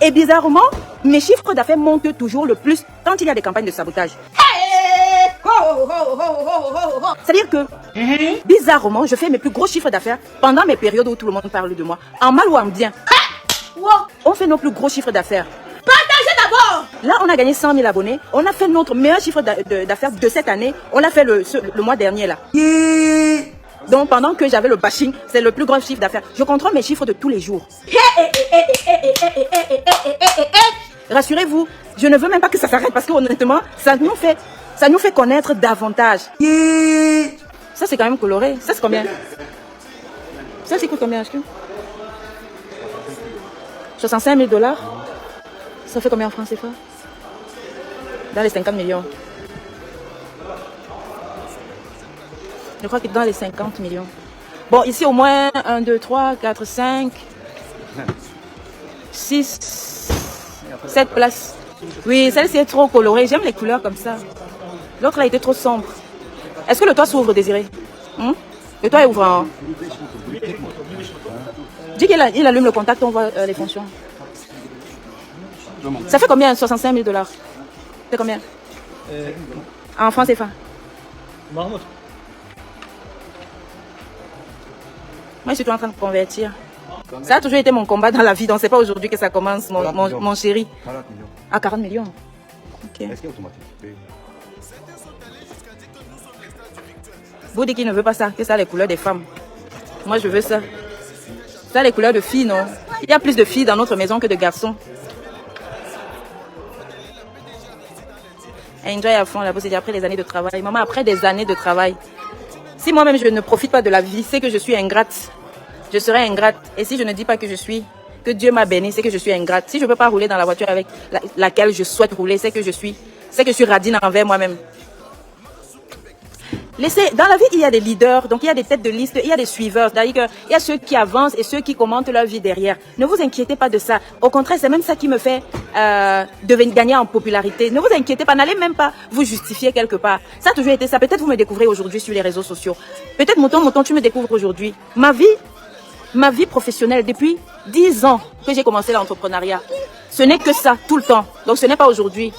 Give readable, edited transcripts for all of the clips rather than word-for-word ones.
Et bizarrement, mes chiffres d'affaires montent toujours le plus quand il y a des campagnes de sabotage. C'est-à-dire que, bizarrement, je fais mes plus gros chiffres d'affaires pendant mes périodes où tout le monde parle de moi. En mal ou en bien. On fait nos plus gros chiffres d'affaires. Partagez d'abord. Là, on a gagné 100 000 abonnés. On a fait notre meilleur chiffre d'affaires de cette année. On l'a fait le mois dernier, là. Donc, pendant que j'avais le bashing, c'est le plus gros chiffre d'affaires. Je contrôle mes chiffres de tous les jours. Rassurez-vous, je ne veux même pas que ça s'arrête parce que honnêtement, ça nous fait connaître davantage. Ça, c'est quand même coloré. Ça, c'est combien? Ça, c'est coûte combien, HQ? 65 000 $. Ça fait combien en francs CFA? Dans les 50 millions. Je crois que dans les 50 millions. Bon, ici au moins 1, 2, 3, 4, 5, 6, 7 places. Oui, celle-ci est trop colorée. J'aime les couleurs comme ça. L'autre a été trop sombre. Est-ce que le toit s'ouvre, Désiré? Le toit est ouvert. Dis qu'il allume le contact, on voit les fonctions. Ça fait combien? 65 000 $. C'est combien? En francs CFA. Moi, je suis en train de convertir. Ça a toujours été mon combat dans la vie, donc c'est pas aujourd'hui que ça commence, mon chéri. À 40 millions. Ok. Vous dites qu'il ne veut pas ça, que ça a les couleurs des femmes. Moi, je veux ça. Ça a les couleurs de filles, non? Il y a plus de filles dans notre maison que de garçons. Enjoy à fond, là, c'est après les années de travail. Maman, après des années de travail, si moi-même je ne profite pas de la vie, c'est que je suis ingrate. Je serai ingrate. Et si je ne dis pas que Dieu m'a béni, c'est que je suis ingrate. Si je ne peux pas rouler dans la voiture avec laquelle je souhaite rouler, c'est que je suis radine envers moi-même. Dans la vie, il y a des leaders, donc il y a des têtes de liste, il y a des suiveurs, c'est-à-dire qu'il y a ceux qui avancent et ceux qui commentent leur vie derrière. Ne vous inquiétez pas de ça. Au contraire, c'est même ça qui me fait gagner en popularité. Ne vous inquiétez pas, n'allez même pas vous justifier quelque part. Ça a toujours été ça. Peut-être vous me découvrez aujourd'hui sur les réseaux sociaux. Peut-être Mouton, tu me découvres aujourd'hui. Ma vie professionnelle, depuis 10 ans que j'ai commencé l'entrepreneuriat, ce n'est que ça, tout le temps. Donc ce n'est pas aujourd'hui.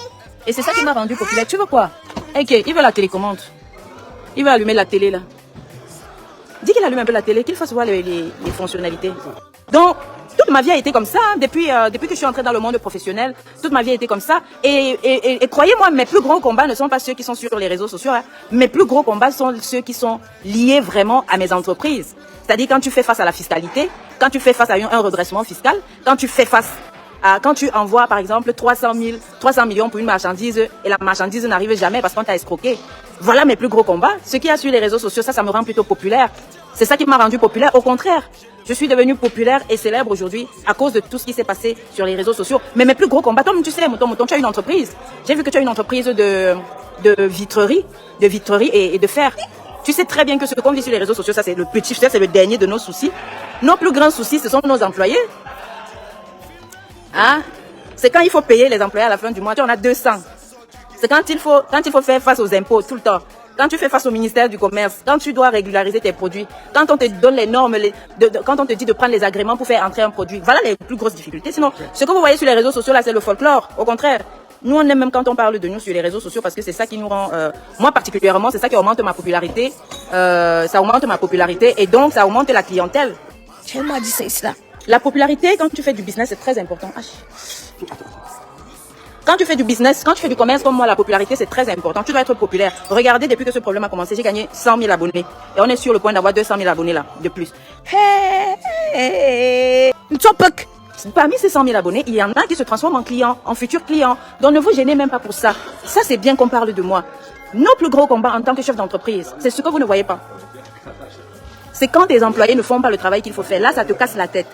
Et c'est ça qui m'a rendu populaire. Tu veux quoi? Ok, il veut la télécommande. Il va allumer la télé là. Dis qu'il allume un peu la télé, qu'il fasse voir les fonctionnalités. Donc, toute ma vie a été comme ça. Depuis que je suis entrée dans le monde professionnel, toute ma vie a été comme ça. Et croyez-moi, mes plus gros combats ne sont pas ceux qui sont sur les réseaux sociaux. Hein. Mes plus gros combats sont ceux qui sont liés vraiment à mes entreprises. C'est-à-dire quand tu fais face à la fiscalité, quand tu fais face à un redressement fiscal, quand tu envoies par exemple 300 millions pour une marchandise et la marchandise n'arrive jamais parce qu'on t'a escroqué. Voilà mes plus gros combats. Ce qu'il y a sur les réseaux sociaux, ça me rend plutôt populaire. C'est ça qui m'a rendu populaire. Au contraire, je suis devenue populaire et célèbre aujourd'hui à cause de tout ce qui s'est passé sur les réseaux sociaux. Mais mes plus gros combats, toi, tu sais, Mouton, tu as une entreprise. J'ai vu que tu as une entreprise de vitrerie et de fer. Tu sais très bien que ce qu'on vit sur les réseaux sociaux, ça c'est le petit, c'est le dernier de nos soucis. Nos plus grands soucis, ce sont nos employés. Hein? C'est quand il faut payer les employés à la fin du mois, tu en as 200. C'est quand il faut faire face aux impôts tout le temps. Quand tu fais face au ministère du Commerce, quand tu dois régulariser tes produits, quand on te donne les normes, quand on te dit de prendre les agréments pour faire entrer un produit, voilà les plus grosses difficultés. Sinon, ce que vous voyez sur les réseaux sociaux là, c'est le folklore. Au contraire, nous on aime même quand on parle de nous sur les réseaux sociaux parce que c'est ça qui nous rend, moi particulièrement, c'est ça qui augmente ma popularité. Ça augmente ma popularité et donc ça augmente la clientèle. Tu m'as dit c'est ça. La popularité, quand tu fais du business, c'est très important. Quand tu fais du business, quand tu fais du commerce comme moi, la popularité, c'est très important. Tu dois être populaire. Regardez, depuis que ce problème a commencé, j'ai gagné 100 000 abonnés. Et on est sur le point d'avoir 200 000 abonnés là, de plus. Parmi ces 100 000 abonnés, il y en a qui se transforment en clients, en futurs clients. Donc ne vous gênez même pas pour ça. Ça, c'est bien qu'on parle de moi. Nos plus gros combats en tant que chef d'entreprise, c'est ce que vous ne voyez pas. C'est quand tes employés ne font pas le travail qu'il faut faire. Là, ça te casse la tête.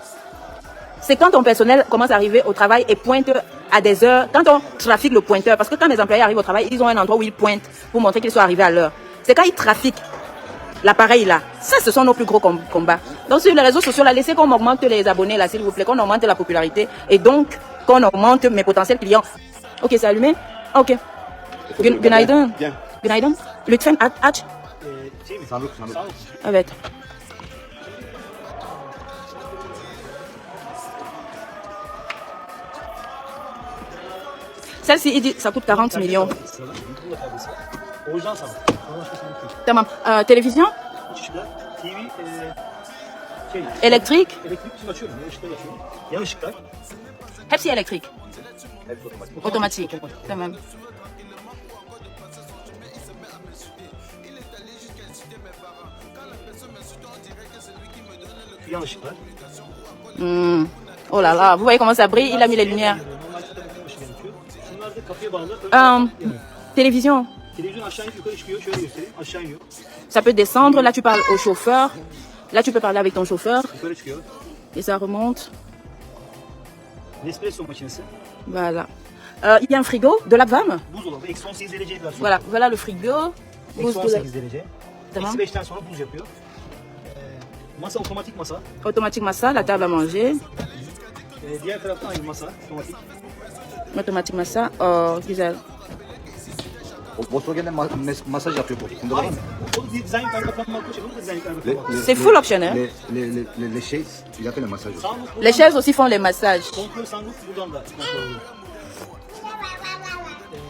C'est quand ton personnel commence à arriver au travail et pointe à des heures, quand on trafique le pointeur, parce que quand les employés arrivent au travail, ils ont un endroit où ils pointent pour montrer qu'ils sont arrivés à l'heure. C'est quand ils trafiquent l'appareil là. Ça, ce sont nos plus gros combats. Donc sur les réseaux sociaux, là, laissez qu'on augmente les abonnés là, s'il vous plaît, qu'on augmente la popularité et donc qu'on augmente mes potentiels clients. Ok, c'est allumé? Ok. Günaydın. Günaydın. Lütfen aç. Evet. Celle-ci, il dit, ça coûte 40 millions. Tamam. Télévision? Électrique? Hepsi électrique. Automatique. Tamam. Oh là là, vous voyez comment ça brille? Il a mis les lumières. Télévision. Ça peut descendre. Là, tu parles au chauffeur. Là, tu peux parler avec ton chauffeur. Et ça remonte. Voilà. Il y a un frigo de la femme. Voilà, voilà le frigo. Tamam. Automatique massa, la table à manger. Automatique massa. Oh, güzel. Masaj yapıyor bu. Bunda var mı? C'est full option, hein? Les chaises, il a fait le massage. Les chaises aussi font les massages.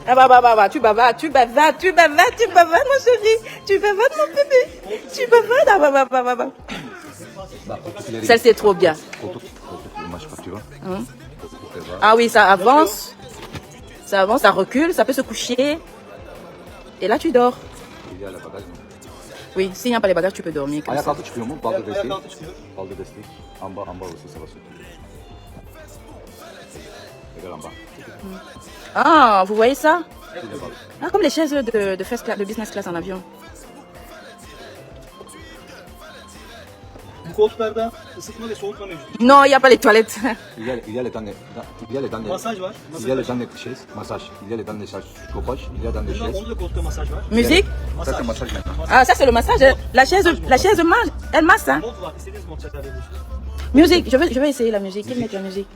Ah bah, tu bavardes, mon chéri. Tu bavardes, mon bébé. Tu bavardes, ah bah. Celle-ci est trop bien. Ah oui, ça avance. Ça avance, ça recule, ça peut se coucher. Et là, tu dors. Il y a le bagage. Oui, s'il n'y a pas les bagages, tu peux dormir. Comme ça. Ayakkabı çıkıyor mu? Balda destek. Balda destek. Amba aussi, ça va se. Regarde en bas. Ah, vous voyez ça? Ah, comme les chaises de first class, de business class en avion. Non, il n'y a pas les toilettes. Il y a les dans les Masaj var. il y a les dans les chaises, massage. Il y a les dans les chauffage, il y a dans les chaises. Onda da koltukta masaj var. Musique? Ça c'est massage maintenant. Ah, ça c'est le massage. La chaise mange, elle masse. Hein? Mod var. İstediğiniz mod çekebilirsiniz. Musique, je vais essayer la musique. Qui met la musique?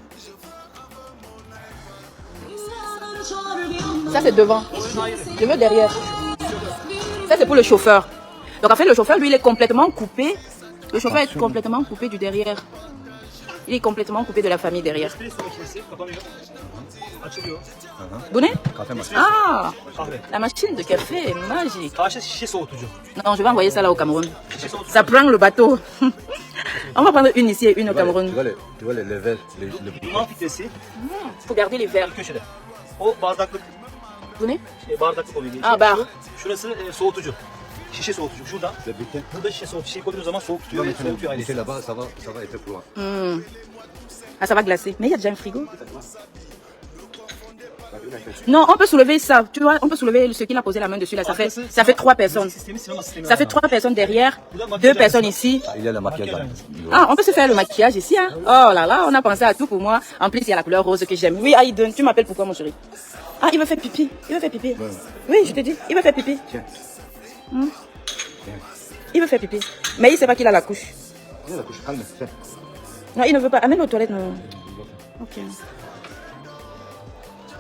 Ça c'est devant. Je veux derrière. Ça c'est pour le chauffeur. Donc en fait le chauffeur lui il est complètement coupé. Le chauffeur est complètement coupé du derrière. Il est complètement coupé de la famille derrière. Espresso makinesi kapanıyor. Açılıyor. Bu ne? Kahve massage. Ah, Kahve. la machine de café est magique. Karşı şişe soğutucu. Non, je vais envoyer ça là au Cameroun. Şişe soğutucu. Ça prend le bateau. On va prendre une ici et une au Tu Cameroun. vois les verres, les Duman filtresi Faut garder les verres. köşede. O bardaklık, Bu ne? bardaklık oluyor. Ah, bar. Şurası soğutucu. Şişe soğutucu. Şurada. le bulletin. Burada şişe soğutucu. Şişeyi koyduğunuz zaman soğuk tutuyor ve soğutuyor Et ailesi. là-bas, ça va être plus loin. Ah, ça va glacer. Mais il y a déjà un frigo. Non, on peut soulever ça. Tu vois, on peut soulever ce qu'il a posé la main dessus là. Ça fait 3 personnes. Sistemi sinema sistemi. Ça fait 3 personnes derrière, 2 personnes ici. Il y a le maquillage. Ah, on peut se faire le maquillage ici, hein. Oh là là, on a pensé à tout pour moi. En plus, il y a la couleur rose que j'aime. Oui, Aïden, tu m'appelles pourquoi, mon chéri? Ah, il veut faire pipi. Il veut faire pipi. Oui, je te dis, il veut faire pipi. Tiens. Il veut faire pipi. Mais il sait pas qu'il a la couche. Il y a la couche, calme. Tiens. Non, il ne veut pas. Amène aux toilettes, non. Ok.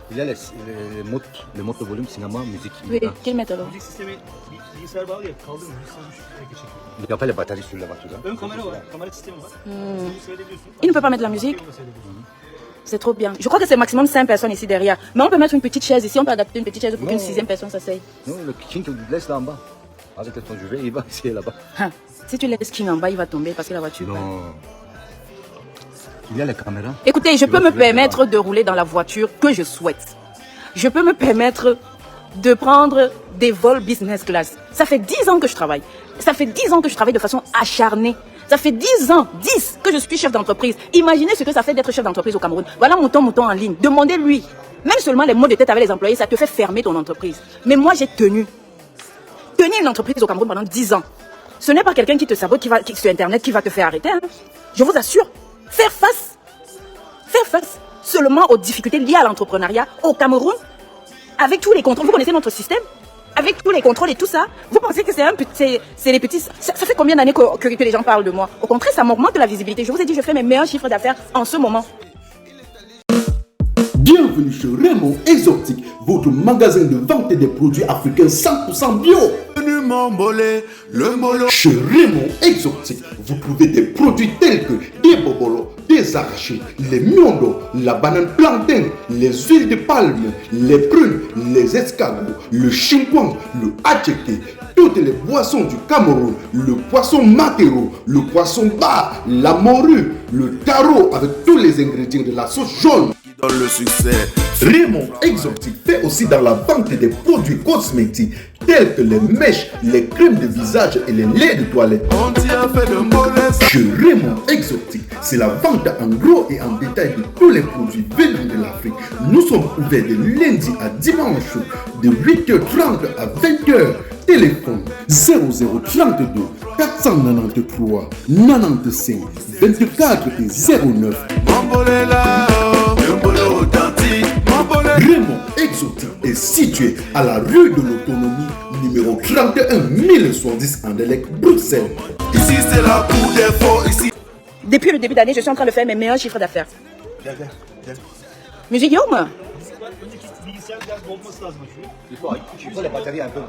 Il y a les modes de volume, cinéma, musique. Oui, qu'il mette alors. Müzik sistemi bilgisayar bağlı ya. Kaldırmıyor. Il n'y a pas les batteries sur la voiture. Ön kamera var. Kamera sistemi var. Bunu seyredebiliyorsun. Il ne peut pas mettre la musique. C'est trop bien. Je crois que c'est maximum 5 personnes ici derrière. Mais on peut mettre une petite chaise ici. On peut adapter une petite chaise pour qu'une 6e personne s'asseye. Non, le king, tu le laisses là en bas. Avec ton duvet, il va essayer là-bas. Hein. Si tu laisses King en bas, il va tomber parce que la voiture. Non. Il y a les caméras. Écoutez, je peux me permettre de rouler dans la voiture que je souhaite. Je peux me permettre de prendre des vols business class. Ça fait 10 ans que je travaille. Ça fait 10 ans que je travaille de façon acharnée. Ça fait 10 ans, 10 que je suis chef d'entreprise. Imaginez ce que ça fait d'être chef d'entreprise au Cameroun. Voilà mon ton en ligne. Demandez-lui. Même seulement les mots de tête avec les employés, ça te fait fermer ton entreprise. Mais moi, j'ai tenu. Tenir une entreprise au Cameroun pendant 10 ans. Ce n'est pas quelqu'un qui te sabote sur Internet qui va te faire arrêter. Hein. Je vous assure. Faire face seulement aux difficultés liées à l'entrepreneuriat au Cameroun, avec tous les contrôles. Vous connaissez notre système? Avec tous les contrôles et tout ça, vous pensez que c'est les petits... Ça fait combien d'années que les gens parlent de moi? Au contraire, ça m'augmente la visibilité. Je vous ai dit, je fais mes meilleurs chiffres d'affaires en ce moment. Bienvenue chez Raymond Exotique, votre magasin de vente des produits africains 100% bio. Chez Raymond Exotique, vous trouvez des produits tels que des bobolos, désarracher les miondo, la banane plantain, les huiles de palme, les prunes, les escargots, le chinkwan, le atcheke, toutes les boissons du Cameroun, le poisson maquereau, le poisson bar, la morue, le taro avec tous les ingrédients de la sauce jaune. Dans le succès. Raymond Exotique fait aussi dans la vente des produits cosmétiques tels que les mèches, les crèmes de visage et les laits de toilette. On t'y a fait de mauvaises. Chez Raymond Exotique, c'est la vente en gros et en détail de tous les produits venant de l'Afrique. Nous sommes ouverts de lundi à dimanche de 8h30 à 20h. Téléphone 0032 493 95 24 et 09. Raymond Exotique est situé à la rue de l'Autonomie, numéro 31 1070 Anderlecht, Bruxelles. Ici c'est la cour des forts, ici. Depuis le début d'année, je suis en train de faire mes meilleurs chiffres d'affaires. Gel. Musique Guillaume? Önceki bilgisayar biraz dolması lazım açıyor. Il faut les batteries un peu.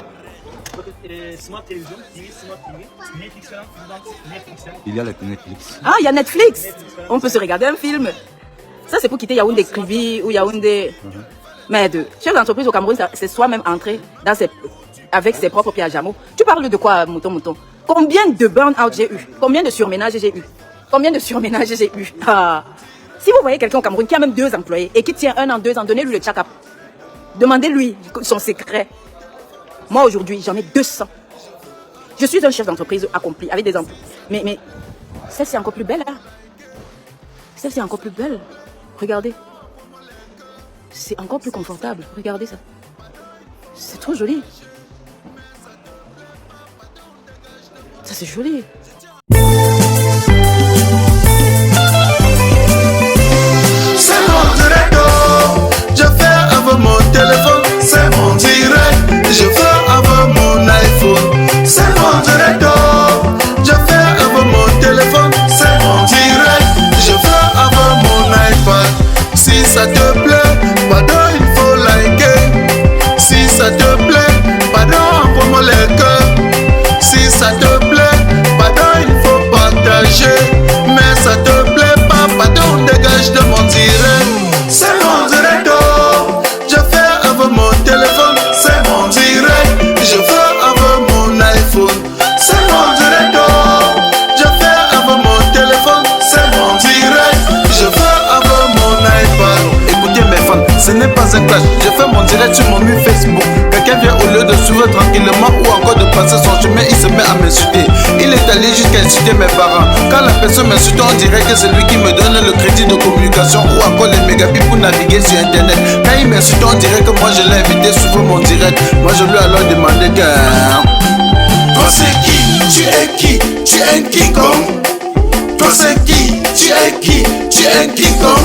Bakın smart televizyon, TV, smart TV, Netflix falan, buradan Netflix'ten. Il y a les Netflix. Ah, il y a Netflix. On peut se regarder un film. Ça, c'est pour quitter Yaoundé Krivi ou Yaoundé. Mais de chef d'entreprise au Cameroun, c'est soi-même entré dans avec ses propres pieds à jameau. Tu parles de quoi, mouton? Combien de burn-out j'ai eu? Combien de surménage j'ai eu? Ah. Si vous voyez quelqu'un au Cameroun qui a même 2 employés et qui tient 1 an, 2 ans, donnez-lui le check-up. Demandez-lui son secret. Moi, aujourd'hui, j'en ai 200. Je suis un chef d'entreprise accompli, avec des emplois. Mais celle-ci est encore plus belle, là. Celle-ci est encore plus belle. Regardez. C'est encore plus confortable. Regardez ça. C'est trop joli. Ça, c'est joli. C'est mon direct. Je fais avec mon téléphone. C'est mon direct. Je fais avec mon iPhone. C'est mon direct. Je fais avec mon téléphone. C'est mon direct. Je fais avec mon iPad. Si ça te plaît, pardon, il faut liker. Si ça te plaît, pardon, envoie-moi les cœurs. Si ça te plaît, pardon, il faut partager. Mais ça te plaît pas, pardon, dégage de mon direct. C'est mon direct. Je fais avec mon téléphone. C'est mon direct. Je fais avec mon iPhone. C'est mon direct. Je fais avec mon téléphone. C'est mon direct. Je fais avec mon iPad. Écoutez mes fans, ce n'est pas un clash. Je fais mon direct sur mon mur Facebook. Quelqu'un vient au lieu de suivre tranquillement ou encore de passer son chemin, il se met à m'insulter. Il est allé jusqu'à insulter mes parents. Quand la personne m'insulte, on dirait que c'est lui qui me donne le crédit de communication ou encore les mégabits pour naviguer sur internet. Quand il m'insulte, on dirait que moi je l'ai invité sur mon direct. Moi je lui ai alors demandé que... Toi c'est qui? Tu es qui? Tu es un King Kong? Toi c'est qui? Tu es qui? Tu es un King Kong?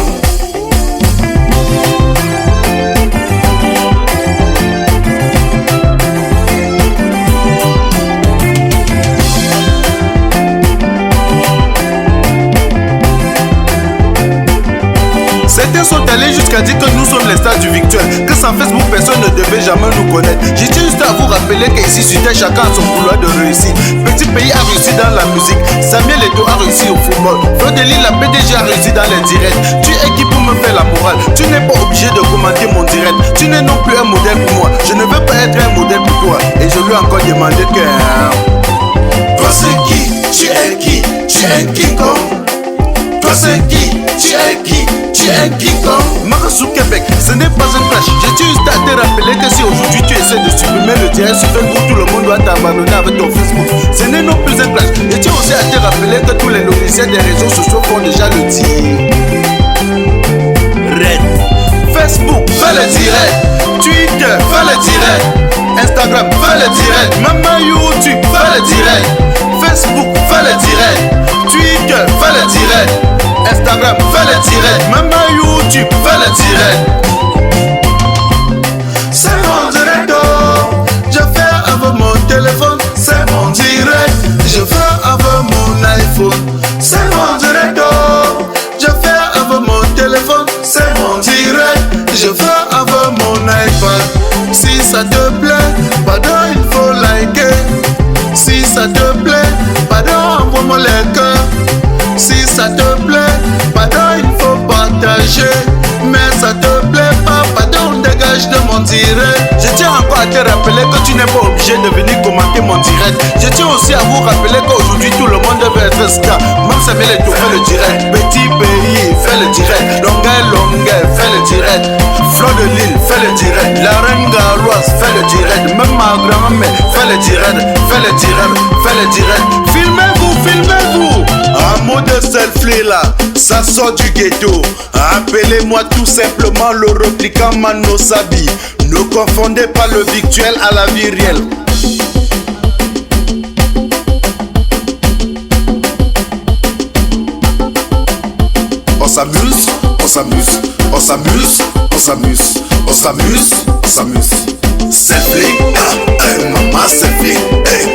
Certains sont allés jusqu'à dire que nous sommes les stars du virtuel, que sans Facebook personne ne devait jamais nous connaître. J'ai juste à vous rappeler qu'ici sur Terre chacun a son couloir de réussite. Petit pays a réussi dans la musique, Samuel Eto'o a réussi au football, Frodeli la PDG a réussi dans les directs. Tu es qui pour me faire la morale? Tu n'es pas obligé de commenter mon direct. Tu n'es non plus un modèle pour moi. Je ne veux pas être un modèle pour toi. Et je lui ai encore demandé que... Toi c'est qui? Tu es qui? Tu es un King Kong? Toi c'est qui? Tu es qui? Tu es un King Kong? Marasou Québec, ce n'est pas un clash. J'ai juste à te rappeler que si aujourd'hui tu essaies de supprimer le direct sur Facebook, tout le monde doit t'abandonner avec ton Facebook. Ce n'est non plus un clash. Et tu aussi à te rappeler que tous les logiciels des réseaux sociaux font déjà le tir. Red. Facebook, fais le direct. Twitter, fais le direct. Instagram, fais le direct. Même YouTube, fais le direct. Facebook, fais le direct. Twitter, fais le direct. Instagram, fais le direct. Même YouTube, fais le direct. C'est mon direct. Je fais avec mon téléphone. C'est mon direct. Je fais avec mon iPhone. C'est mon direct. Je fais avec mon téléphone. C'est mon direct. Je fais avec mon iPad. Si ça te plaît, pardon, il faut liker. Si ça te plaît, pardon, envoie-moi les cœurs. Si ça te plaît, pardon. dégager. Mais ça te plaît pas, pardon, dégage de mon direct. Je tiens encore à te rappeler que tu n'es pas obligé de venir commenter mon direct. Je tiens aussi à vous rappeler qu'aujourd'hui tout le monde veut être ska. Même Samuel Eto'o fait le direct. Petit pays fait le direct. Longueuil fait le direct. Flo de Lille fait le direct. La reine Galoise fait le direct. Même ma grand-mère fait le direct. Fait le direct. Fait le direct. Filmez-vous, filmez-vous. Un mot de selfie là, ça sort du ghetto. Appelez-moi tout simplement le replicant Mano Sabi. Ne confondez pas le virtuel à la vie réelle. On s'amuse, on s'amuse, on s'amuse, on s'amuse, on s'amuse, on s'amuse. Selfie, maman selfie, hey.